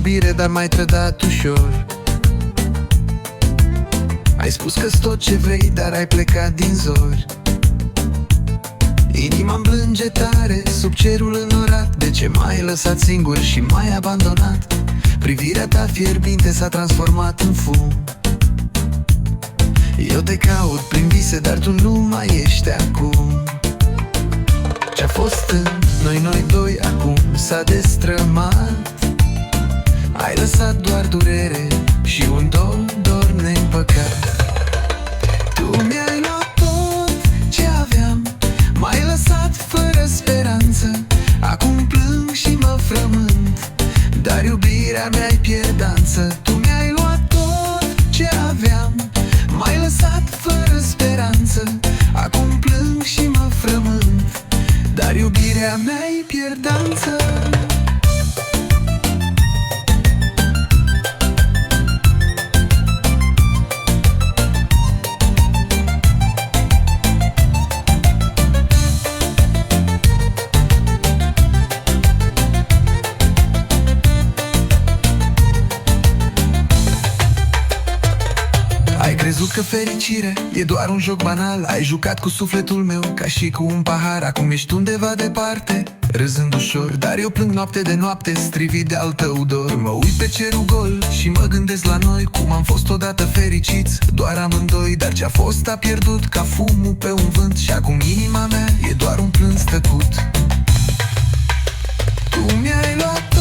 iubire, dar m-ai trădat ușor. Ai spus că-s tot ce vrei, dar ai plecat din zori. Inima-mi plânge tare sub cerul înorat. De ce m-ai lăsat singur și m-ai abandonat? Privirea ta fierbinte s-a transformat în fum. Eu te caut prin vise, dar tu nu mai ești acum. Ce-a fost în noi doi acum s-a destrămat. Ai lăsat doar durere și un dor neîmpăcat. Tu mi-ai luat tot ce aveam, m-ai lăsat fără speranță. Acum plâng și mă frământ, dar iubirea mea-i pierdanță. Tu mi-ai luat tot ce aveam, m-ai lăsat fără speranță. Acum plâng și mă frământ, dar iubirea mea-i pierdanță. Ai crezut că fericire e doar un joc banal. Ai jucat cu sufletul meu ca și cu un pahar. Acum ești undeva departe, râzând ușor, dar eu plâng noapte de noapte, strivit de al tău dor. Mă uit pe cerul gol și mă gândesc la noi, cum am fost odată fericiți, doar amândoi. Dar ce-a fost a pierdut ca fumul pe un vânt, și acum inima mea e doar un plâns tăcut. Tu mi-ai luat